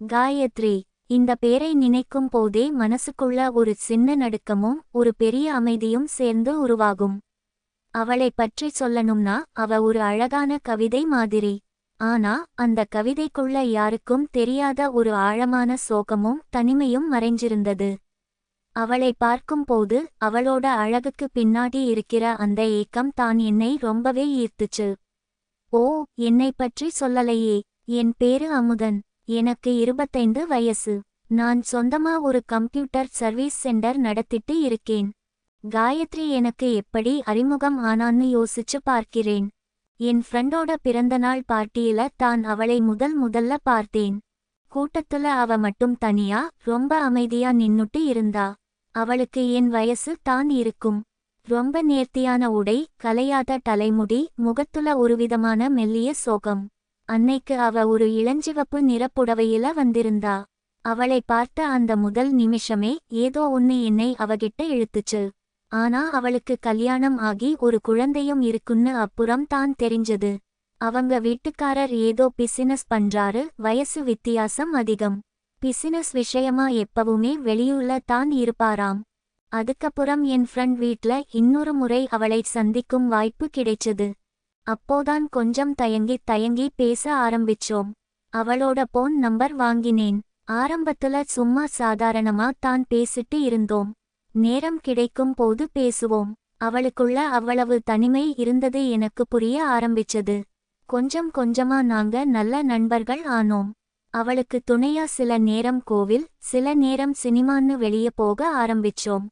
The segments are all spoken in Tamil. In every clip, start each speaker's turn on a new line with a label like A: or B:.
A: காயத்ரி. இந்த பேரை நினைக்கும் போதே மனசுக்குள்ள ஒரு சின்ன நடுக்கமும் ஒரு பெரிய அமைதியும் சேர்ந்து உருவாகும். அவளை பற்றி சொல்லணும்னா அவ ஒரு அழகான கவிதை மாதிரி. ஆனா அந்த கவிதைக்குள்ள யாருக்கும் தெரியாத ஒரு ஆழமான சோகமும் தனிமையும் மறைஞ்சிருந்தது. அவளை பார்க்கும்போது அவளோட அழகுக்கு பின்னாடி இருக்கிற அந்த ஏக்கம் தான் என்னை ரொம்பவே ஈர்த்துச்சு. ஓ, என்னை பற்றி சொல்லலையே. என் பேரு அமுதன். எனக்கு 25 வயசு. நான் சொந்தமா ஒரு கம்ப்யூட்டர் சர்வீஸ் சென்டர் நடத்திட்டு இருக்கேன். காயத்ரி எனக்கு எப்படி அறிமுகம் ஆனான்னு யோசிச்சு பார்க்கிறேன். என் ஃப்ரெண்டோட பிறந்தநாள் பார்ட்டியில தான் அவளை முதல்ல பார்த்தேன். கூட்டத்துல அவ மட்டும் தனியா ரொம்ப அமைதியா நின்னுட்டு இருந்தா. அவளுக்கு என் வயசு தான் இருக்கும். ரொம்ப நேர்த்தியான உடை, கலையாத தலைமுடி, முகத்துல ஒருவிதமான மெல்லிய சோகம். அன்னைக்கு அவ ஒரு இளஞ்சிவப்பு நிறப்புடவையில வந்திருந்தா. அவளை பார்த்த அந்த முதல் நிமிஷமே ஏதோ ஒன்னு என்னை அவகிட்ட இழுத்துச்சு. ஆனா அவளுக்கு கல்யாணம் ஆகி ஒரு குழந்தையும் இருக்குன்னு அப்புறம் தான் தெரிஞ்சது. அவங்க வீட்டுக்காரர் ஏதோ பிசினஸ் பண்றாரு, வயசு வித்தியாசம் அதிகம். பிசினஸ் விஷயமா எப்பவுமே வெளியூர்ல தான் இருப்பாராம். அதுக்கப்புறம் என் ஃப்ரெண்ட் வீட்ல இன்னொரு முறை அவளை சந்திக்கும் வாய்ப்பு கிடைச்சது. அப்போதான் கொஞ்சம் தயங்கி பேச ஆரம்பிச்சோம். அவளோட போன் நம்பர் வாங்கினேன். ஆரம்பத்துல சும்மா சாதாரணமா தான் பேசிட்டு இருந்தோம். நேரம் கிடைக்கும் போது பேசுவோம். அவளுக்குள்ள அவ்வளவு தனிமை இருந்தது எனக்கு புரிய ஆரம்பிச்சது. கொஞ்சம் கொஞ்சமா நாங்க நல்ல நண்பர்கள் ஆனோம். அவளுக்கு துணையா சில நேரம் கோவில், சில நேரம் சினிமான்னு வெளியே போக ஆரம்பிச்சோம்.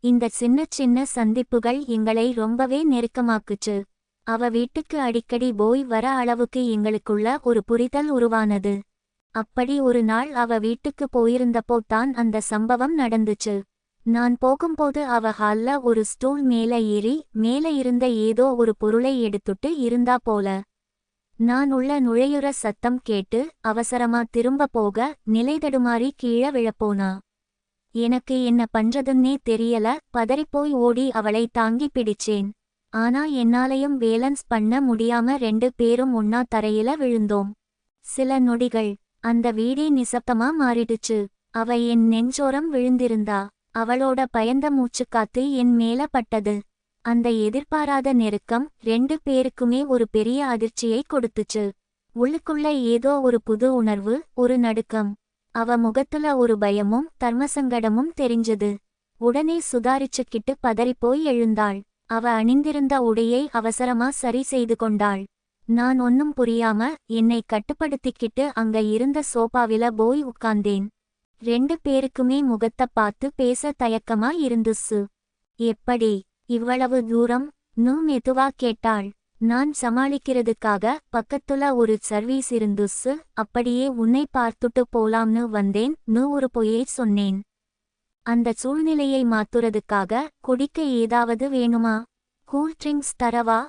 A: இந்த சின்ன சந்திப்புகள் எங்களை ரொம்பவே நெருக்கமாக்குச்சு. அவ வீட்டுக்கு அடிக்கடி போய் வர அளவுக்கு எங்களுக்குள்ள ஒரு புரிதல் உருவானது. அப்படி ஒரு நாள் அவ வீட்டுக்கு போயிருந்தப்போ தான் அந்த சம்பவம் நடந்துச்சு. நான் போகும்போது அவ ஹால்ல ஒரு ஸ்டூல் மேல ஏறி மேல இருந்த ஏதோ ஒரு பொருளை எடுத்துட்டு இருந்தா போல. நான் உள்ள நுழையுற சத்தம் கேட்டு அவசரமா திரும்ப போக நிலைதடுமாறி கீழே விழப்போனா. எனக்கு என்ன பண்றதுன்னே தெரியல. பதறிப்போய் ஓடி அவளை தாங்கி பிடிச்சேன். ஆனா என்னாலையும் பேலன்ஸ் பண்ண முடியாம 2 பேரும் ஒன்னா தரையில விழுந்தோம். சில நொடிகள் அந்த வீடே நிசப்தமா மாறிடுச்சு. அவ என் நெஞ்சோரம் விழுந்திருந்தா. அவளோட பயந்த மூச்சுக்காத்து என் மேல பட்டது. அந்த எதிர்பாராத நெருக்கம் 2 பேருக்குமே ஒரு பெரிய அதிர்ச்சியை கொடுத்துச்சு. உள்ளுக்குள்ள ஏதோ ஒரு புது உணர்வு, ஒரு நடுக்கம். அவ முகத்துல ஒரு பயமும் தர்மசங்கடமும் தெரிஞ்சது. உடனே சுதாரிச்சுக்கிட்டு பதறிப்போய் எழுந்தாள். அவ அணிந்திருந்த உடையை அவசரமா சரி செய்து கொண்டாள். நான் ஒன்னும் புரியாம என்னை கட்டுப்படுத்திக்கிட்டு அங்க இருந்த சோபாவில போய் உட்கார்ந்தேன். 2 பேருக்குமே முகத்த பார்த்து பேச தயக்கமா இருந்துச்சு. எப்படி இவ்வளவு தூரம்? மெதுவா கேட்டாள். நான் சமாளிக்கிறதுக்காக பக்கத்துல ஒரு சர்வீஸ் இருந்துச்சு, அப்படியே உன்னை பார்த்துட்டு போலாம்னு வந்தேன். ஒரு பொய்யை சொன்னேன். அந்த சூழ்நிலையை மாத்துறதுக்காக குடிக்க ஏதாவது வேணுமா? கூல் ட்ரிங்க்ஸ் தரவா?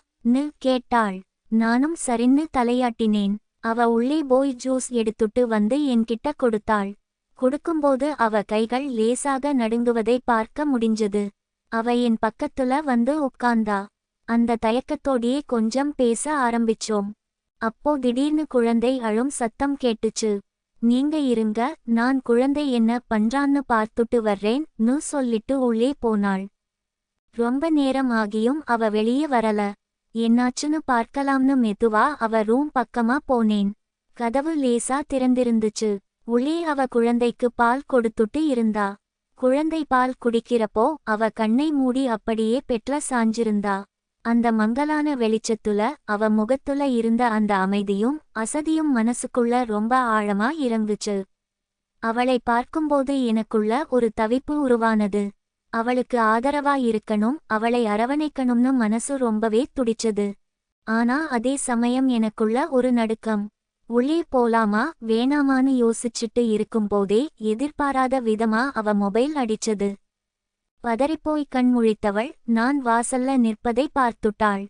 A: கேட்டாள். நானும் சரின்னு தலையாட்டினேன். அவ உள்ளே போய் ஜூஸ் எடுத்துட்டு வந்து என்கிட்ட கொடுத்தாள். கொடுக்கும்போது அவ கைகள் லேசாக நடுங்குவதை பார்க்க முடிஞ்சது. அவ என் பக்கத்துல வந்து உட்கார்ந்தா. அந்த தயக்கத்தோடே கொஞ்சம் பேச ஆரம்பிச்சோம். அப்போ திடீர்னு குழந்தை அழும் சத்தம் கேட்டுச்சு. நீங்க இருங்க, நான் குழந்தை என்ன பண்றான்னு பார்த்துட்டு வர்றேன் சொல்லிட்டு உள்ளே போனாள். ரொம்ப நேரம் ஆகியும் அவ வெளியே வரல. என்னாச்சுன்னு பார்க்கலாம்னு மெதுவா அவ ரூம் பக்கமா போனேன். கதவு லேசா திறந்திருந்துச்சு. உள்ளே அவ குழந்தைக்கு பால் கொடுத்துட்டு இருந்தா. குழந்தை பால் குடிக்கிறப்போ அவ கண்ணை மூடி அப்படியே பெட்ல சாஞ்சிருந்தா. அந்த மங்கலான வெளிச்சத்துல அவ முகத்துல இருந்த அந்த அமைதியும் அசதியும் மனசுக்குள்ள ரொம்ப ஆழமா இறங்குச்சு. அவளை பார்க்கும்போது எனக்குள்ள ஒரு தவிப்பு உருவானது. அவளுக்கு ஆதரவா இருக்கணும், அவளை அரவணைக்கணும்னு மனசு ரொம்பவே துடிச்சது. ஆனா அதே சமயம் எனக்குள்ள ஒரு நடுக்கம். உள்ளே போலாமா வேணாமான்னு யோசிச்சுட்டு இருக்கும்போதே எதிர்பாராத விதமா அவ மொபைல் அடிச்சது. பதறிப்போய் கண் முழித்தவள் நான் வாசல்ல நிற்பதை பார்த்துட்டாள்.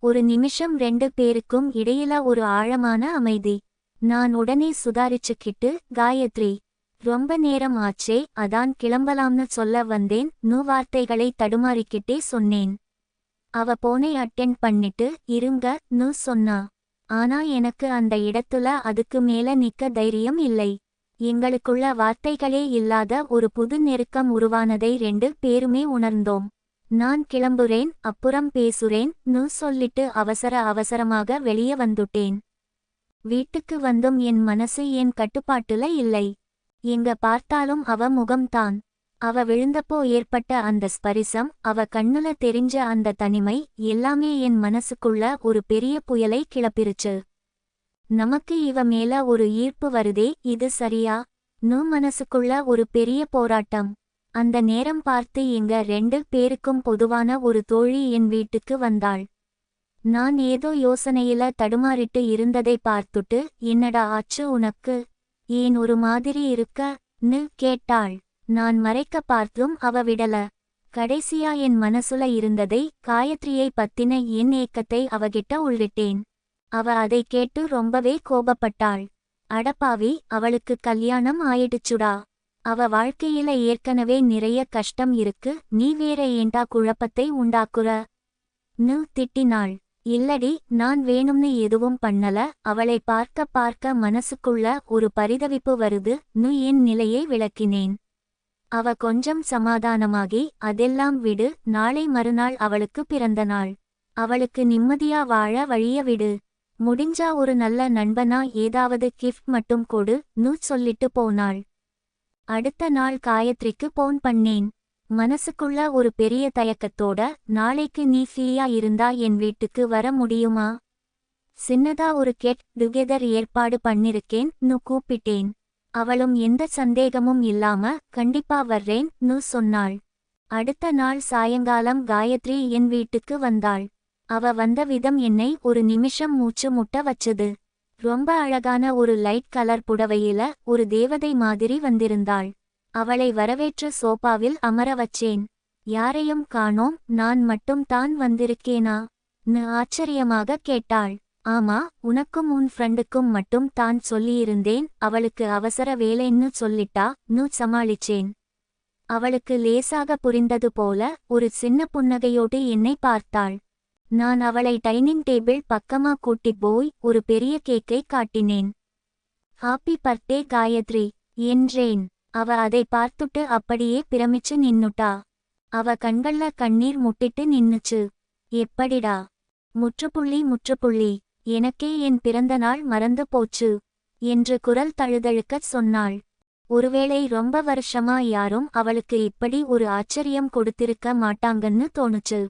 A: ஒரு நிமிஷம் 2 பேருக்கும் இடையில ஒரு ஆழமான அமைதி. நான் உடனே சுதாரிச்சுக்கிட்டு, காயத்ரி, ரொம்ப நேரம் ஆச்சே, அதான் கிளம்பலாம்னு சொல்ல வந்தேன் வார்த்தைகளை தடுமாறிக்கிட்டே சொன்னேன். அவ போனை அட்டெண்ட் பண்ணிட்டு இருங்க சொன்னா. ஆனா எனக்கு அந்த இடத்துல அதுக்கு மேல நிக்க தைரியம் இல்லை. எங்களுக்குள்ள வார்த்தைகளே இல்லாத ஒரு புது நெருக்கம் உருவானதை 2 பேருமே உணர்ந்தோம். நான் கிளம்புறேன், அப்புறம் பேசுறேன் சொல்லிட்டு அவசரமாக வெளியே வந்துட்டேன். வீட்டுக்கு வந்தும் என் மனசு என் கட்டுப்பாட்டுல இல்லை. எங்க பார்த்தாலும் அவ முகம்தான். அவ விழுந்தப்போ ஏற்பட்ட அந்த ஸ்பரிசம், அவ கண்ணுல தெரிஞ்ச அந்த தனிமை எல்லாமே என் மனசுக்குள்ள ஒரு பெரிய புயலை கிளப்பிருச்சு. நமக்கு இவ மேல ஒரு ஈர்ப்பு வருதே, இது சரியா? மனசுக்குள்ள ஒரு பெரிய போராட்டம். அந்த நேரம் பார்த்து எங்க 2 பேருக்கும் பொதுவான ஒரு தோழி என் வீட்டுக்கு வந்தாள். நான் ஏதோ யோசனையில தடுமாறிட்டு இருந்ததை பார்த்துட்டு, என்னடா ஆச்சு உனக்கு? ஏன் ஒரு மாதிரி இருக்கன்னு கேட்டாள். நான் மறைக்க பார்த்தும் அவ விடல. கடைசியா என் மனசுல இருந்ததை, காயத்ரியை பத்தின என் ஏக்கத்தை அவகிட்ட உள்ளிட்டேன். அவ அதை கேட்டு ரொம்பவே கோபப்பட்டாள். அடப்பாவி, அவளுக்கு கல்யாணம் ஆயிடுச்சுடா. அவ வாழ்க்கையில ஏற்கனவே நிறைய கஷ்டம் இருக்கு, நீ வேற ஏண்டா குழப்பத்தை உண்டாக்குற?ன்னு திட்டினாள். இல்லடி, நான் வேணும்னு எதுவும் பண்ணல. அவளை பார்க்க மனசுக்குள்ள ஒரு பரிதவிப்பு வருதுன்னு என் நிலையை விளக்கினேன். அவ கொஞ்சம் சமாதானமாகி, அதெல்லாம் விடு, நாளை மறுநாள் அவளுக்கு பிறந்த நாள். அவளுக்கு நிம்மதியா வாழ வழிய விடு. முடிஞ்சா ஒரு நல்ல நண்பனா ஏதாவது கிஃப்ட் மட்டும் கொடுன்னு சொல்லிட்டு போனாள். அடுத்த நாள் காயத்ரிக்கு போன் பண்ணேன். மனசுக்குள்ள ஒரு பெரிய தயக்கத்தோட, நாளைக்கு நீ ஃப்ரீயா இருந்தா என் வீட்டுக்கு வர முடியுமா? சின்னதா ஒரு கெட் டுகெதர் ஏற்பாடு பண்ணிருக்கேன்னு கூப்பிட்டேன். அவளும் எந்த சந்தேகமும் இல்லாம கண்டிப்பா வர்றேன்னு சொன்னாள். அடுத்த நாள் சாயங்காலம் காயத்ரி என் வீட்டுக்கு வந்தாள். அவ வந்த விதம் என்னை ஒரு நிமிஷம் மூச்சு முட்ட வச்சது. ரொம்ப அழகான ஒரு லைட் கலர் புடவையில ஒரு தேவதை மாதிரி வந்திருந்தாள். அவளை வரவேற்று சோபாவில் அமர வச்சேன். யாரையும் காணோம், நான் மட்டும் தான் வந்திருக்கேனா?ன்னு ஆச்சரியமாக கேட்டாள். ஆமா, உனக்கும் உன் ஃப்ரெண்டுக்கும் மட்டும் தான் சொல்லியிருந்தேன். அவளுக்கு அவசர வேலைன்னு சொல்லிட்டான்னு சமாளிச்சேன். அவளுக்கு லேசாக புரிந்தது போல ஒரு சின்ன புன்னகையோடு என்னை பார்த்தாள். நான் அவளை டைனிங் டேபிள் பக்கமா கூட்டிப் போய் ஒரு பெரிய கேக்கை காட்டினேன். ஹாப்பி பர்த்டே காயத்ரி என்றேன். அவ அதை பார்த்துட்டு அப்படியே பிரமிச்சு நின்னுட்டா. அவ கண்கள்ல கண்ணீர் முட்டிட்டு நின்னுச்சு. எப்படிடா? முற்றுப்புள்ளி. எனக்கே என் பிறந்த நாள் மறந்து போச்சு என்று குரல் தழுதழுக்கச் சொன்னாள். ஒருவேளை ரொம்ப வருஷமா யாரும் அவளுக்கு இப்படி ஒரு ஆச்சரியம் கொடுத்திருக்க மாட்டாங்கன்னு தோணுச்சு.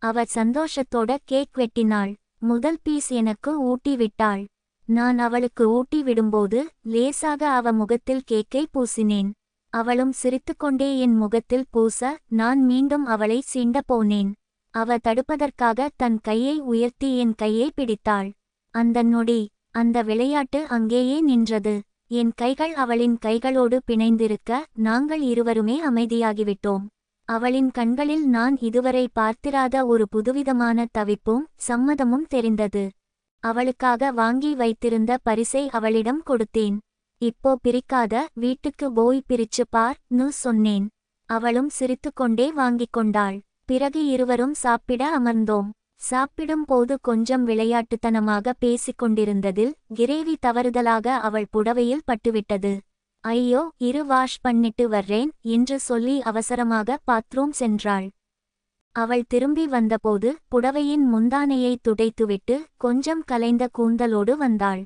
A: அவ சந்தோஷத்தோட கேக் வெட்டினாள். முதல் பீஸ் எனக்கு ஊட்டி விட்டாள். நான் அவளுக்கு ஊட்டி விடும்போது லேசாக அவ முகத்தில் கேக்கை பூசினேன். அவளும் சிரித்துக்கொண்டே என் முகத்தில் பூச, நான் மீண்டும் அவளை சீண்ட போனேன். அவ தடுப்பதற்காக தன் கையை உயர்த்தி என் கையை பிடித்தாள். அந்த நொடி, அந்த விளையாட்டு அங்கேயே நின்றது. என் கைகள் அவளின் கைகளோடு பிணைந்திருக்க, நாங்கள் இருவருமே அமைதியாகிவிட்டோம். அவளின் கண்களில் நான் இதுவரை பார்த்திராத ஒரு புதுவிதமான தவிப்பும் சம்மதமும் தெரிந்தது. அவளுக்காக வாங்கி வைத்திருந்த பரிசை அவளிடம் கொடுத்தேன். இப்போ பிரிக்காத, வீட்டுக்கு போய் பிரிச்சு பார்ன்னு சொன்னேன். அவளும் சிரித்துக்கொண்டே வாங்கிக் கொண்டாள். பிறகு இருவரும் சாப்பிட அமர்ந்தோம். சாப்பிடும் போது கொஞ்சம் விளையாட்டுத்தனமாக பேசிக்கொண்டிருந்ததில் கிரேவி தவறுதலாக அவள் புடவையில் பட்டுவிட்டது. ஐயோ, வாஷ் பண்ணிட்டு வர்றேன் என்று சொல்லி அவசரமாக பாத்ரூம் சென்றாள். அவள் திரும்பி வந்தபோது புடவையின் முந்தானையை துடைத்துவிட்டு கொஞ்சம் கலைந்த கூந்தலோடு வந்தாள்.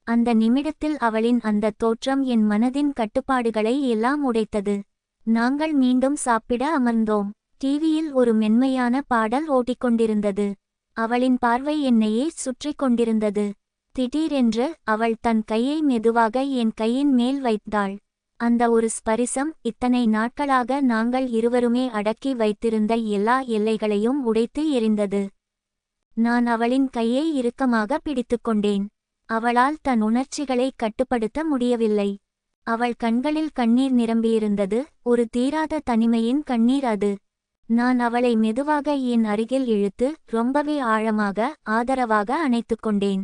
A: அந்த நிமிடத்தில் அவளின் அந்த தோற்றம் என் மனதின் கட்டுப்பாடுகளை எல்லாம் உடைத்தது. நாங்கள் மீண்டும் சாப்பிட அமர்ந்தோம். டிவியில் ஒரு மென்மையான பாடல் ஓட்டிக்கொண்டிருந்தது. அவளின் பார்வை என்னையே சுற்றி கொண்டிருந்தது. திடீரென்று அவள் தன் கையை மெதுவாக என் கையின் மேல் வைத்தாள். அந்த ஒரு ஸ்பரிசம் இத்தனை நாட்களாக நாங்கள் இருவருமே அடக்கி வைத்திருந்த எல்லா எல்லைகளையும் உடைத்து எறிந்தது. நான் அவளின் கையை இறுக்கமாக பிடித்துக்கொண்டேன். அவளால் தன் உணர்ச்சிகளை கட்டுப்படுத்த முடியவில்லை. அவள் கண்களில் கண்ணீர் நிரம்பியிருந்தது, ஒரு தீராத தனிமையின் கண்ணீர் அது. நான் அவளை மெதுவாக என் அருகில் இழுத்து ரொம்பவே ஆழமாக ஆதரவாக அணைத்துக்கொண்டேன்.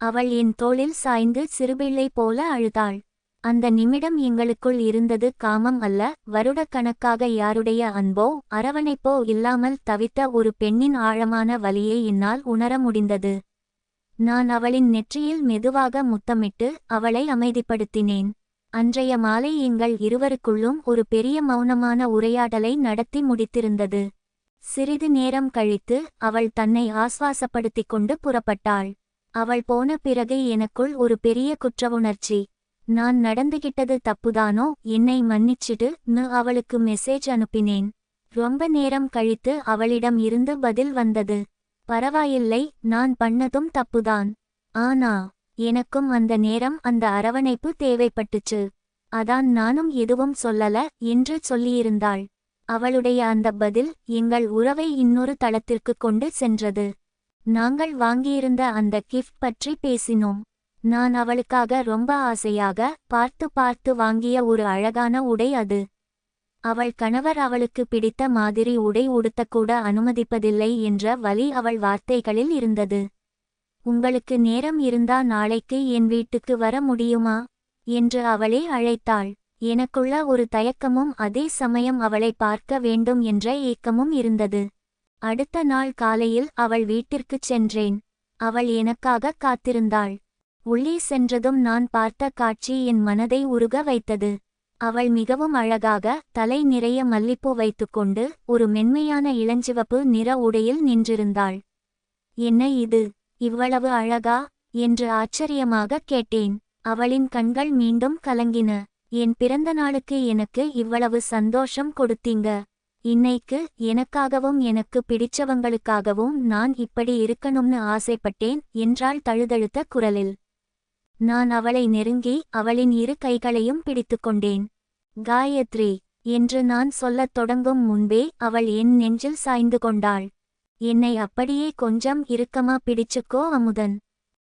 A: அவள் என் தோளில் சாய்ந்து சிறுபிள்ளை போல அழுதாள். அந்த நிமிடம் எங்களுக்குள் இருந்தது காமம் அல்ல, வருடக்கணக்காக யாருடைய அன்போ அரவணைப்போ இல்லாமல் தவித்த ஒரு பெண்ணின் ஆழமான வலியை என்னால் உணர முடிந்தது. நான் அவளின் நெற்றியில் மெதுவாக முத்தமிட்டு அவளை அமைதிப்படுத்தினேன். அன்றைய மாலை எங்கள் இருவருக்குள்ளும் ஒரு பெரிய மௌனமான உரையாடலை நடத்தி முடித்திருந்தது. சிறிது நேரம் கழித்து அவள் தன்னை ஆஸ்வாசப்படுத்திக் கொண்டு புறப்பட்டாள். அவள் போன பிறகு எனக்குள் ஒரு பெரிய குற்றவுணர்ச்சி. நான் நடந்துகிட்டது தப்புதானோ, என்னை மன்னிச்சிடு அவளுக்கு மெசேஜ் அனுப்பினேன். ரொம்ப நேரம் கழித்து அவளிடம் இருந்து பதில் வந்தது. பரவாயில்லை, நான் பண்ணதும் தப்புதான். ஆனா எனக்கும் அந்த நேரம் அந்த அரவணைப்பு தேவைப்பட்டுச்சு. அதான் நானும் எதுவும் சொல்லல என்று சொல்லியிருந்தாள். அவளுடைய அந்த பதில் எங்கள் உறவை இன்னொரு தளத்திற்கு கொண்டு சென்றது. நாங்கள் வாங்கியிருந்த அந்த கிஃப்ட் பற்றி பேசினோம். நான் அவளுக்காக ரொம்ப ஆசையாக பார்த்து பார்த்து வாங்கிய ஒரு அழகான உடை அது. அவள் கணவர் அவளுக்கு பிடித்த மாதிரி உடை உடுத்தக்கூட அனுமதிப்பதில்லை என்ற வலி அவள் வார்த்தைகளில் இருந்தது. உங்களுக்கு நேரம் இருந்தா நாளைக்கு என் வீட்டுக்கு வர முடியுமா என்று அவளே அழைத்தாள். எனக்குள்ள ஒரு தயக்கமும் அதே சமயம் அவளை பார்க்க வேண்டும் என்ற ஏக்கமும் இருந்தது. அடுத்த நாள் காலையில் அவள் வீட்டிற்குச் சென்றேன். அவள் எனக்காக காத்திருந்தாள். உள்ளே சென்றதும் நான் பார்த்த காட்சி என் மனதை உருக வைத்தது. அவள் மிகவும் அழகாக தலை நிறைய மல்லிப்பூ வைத்துக்கொண்டு ஒரு மென்மையான இளஞ்சிவப்பு நிற உடையில் நின்றிருந்தாள். என்ன இது, இவ்வளவு அழகா என்று ஆச்சரியமாக கேட்டேன். அவளின் கண்கள் மீண்டும் கலங்கின. என் பிறந்த நாளுக்கு எனக்கு இவ்வளவு சந்தோஷம் கொடுத்தீங்க. இன்னைக்கு எனக்காகவும் எனக்கு பிடிச்சவங்களுக்காகவும் நான் இப்படி இருக்கணும்னு ஆசைப்பட்டேன் என்றாள் தழுதழுத்த குரலில். நான் அவளை நெருங்கி அவளின் இரு கைகளையும் பிடித்துக்கொண்டேன். காயத்ரி என்று நான் சொல்லத் தொடங்கும் முன்பே அவள் என் நெஞ்சில் சாய்ந்து கொண்டாள். என்னை அப்படியே கொஞ்சம் இறுக்கமா பிடிச்சுக்கோ அமுதன்.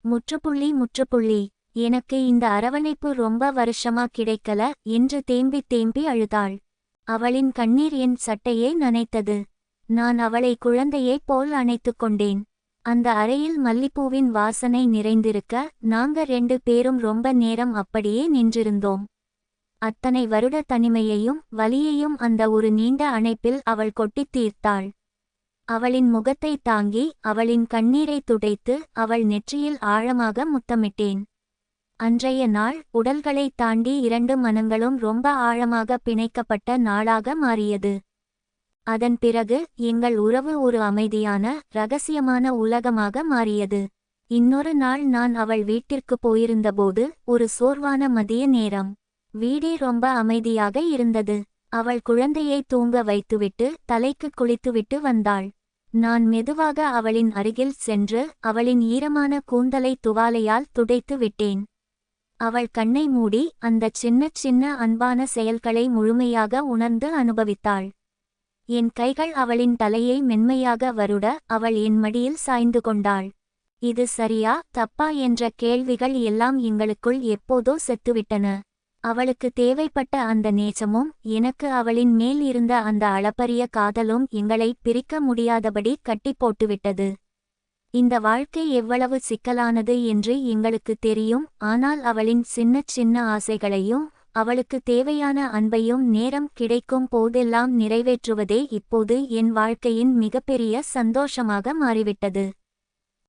A: முற்றுப்புள்ளி. எனக்கு இந்த அரவணைப்பு ரொம்ப வருஷமா கிடைக்கல என்று தேம்பி தேம்பி அழுதாள். அவளின் கண்ணீர் என் சட்டையை நனைத்தது. நான் அவளை குழந்தையைப் போல் அணைத்துக் கொண்டேன். அந்த அறையில் மல்லிப்பூவின் வாசனை நிறைந்திருக்க நாங்க 2 பேரும் ரொம்ப நேரம் அப்படியே நின்றிருந்தோம். அத்தனை வருட தனிமையையும் வலியையும் அந்த ஒரு நீண்ட அணைப்பில் அவள் கொட்டித் தீர்த்தாள். அவளின் முகத்தை தாங்கி அவளின் கண்ணீரை துடைத்து அவள் நெற்றியில் ஆழமாக முத்தமிட்டேன். அன்றைய நாள் உடல்களை தாண்டி 2 மனங்களும் ரொம்ப ஆழமாக பிணைக்கப்பட்ட நாளாக மாறியது. அதன் பிறகு எங்கள் உறவு ஒரு அமைதியான இரகசியமான உலகமாக மாறியது. இன்னொரு நாள் நான் அவள் வீட்டிற்கு போயிருந்தபோது ஒரு சோர்வான மதிய நேரம். வீடே ரொம்ப அமைதியாக இருந்தது. அவள் குழந்தையை தூங்க வைத்துவிட்டு தலைக்கு குளித்துவிட்டு வந்தாள். நான் மெதுவாக அவளின் அருகில் சென்று அவளின் ஈரமான கூந்தலை துவாலையால் துடைத்து விட்டேன். அவள் கண்ணை மூடி அந்த சின்ன அன்பான செயல்களை முழுமையாக உணர்ந்து அனுபவித்தாள். என் கைகள் அவளின் தலையை மென்மையாக வருட அவள் என் மடியில் சாய்ந்து கொண்டாள். இது சரியா தப்பா என்ற கேள்விகள் எல்லாம் எங்களுக்குள் எப்போதோ செத்துவிட்டன. அவளுக்கு தேவைப்பட்ட அந்த நேசமும் எனக்கு அவளின் மேல் இருந்த அந்த அளப்பரிய காதலும் எங்களை பிரிக்க முடியாதபடி கட்டி போட்டுவிட்டது. இந்த வாழ்க்கை எவ்வளவு சிக்கலானது என்று எங்களுக்கு தெரியும். ஆனால் அவளின் சின்ன ஆசைகளையும் அவளுக்கு தேவையான அன்பையும் நேரம் கிடைக்கும் போதெல்லாம் நிறைவேற்றுவதே இப்போது என் வாழ்க்கையின் மிகப்பெரிய சந்தோஷமாக மாறிவிட்டது.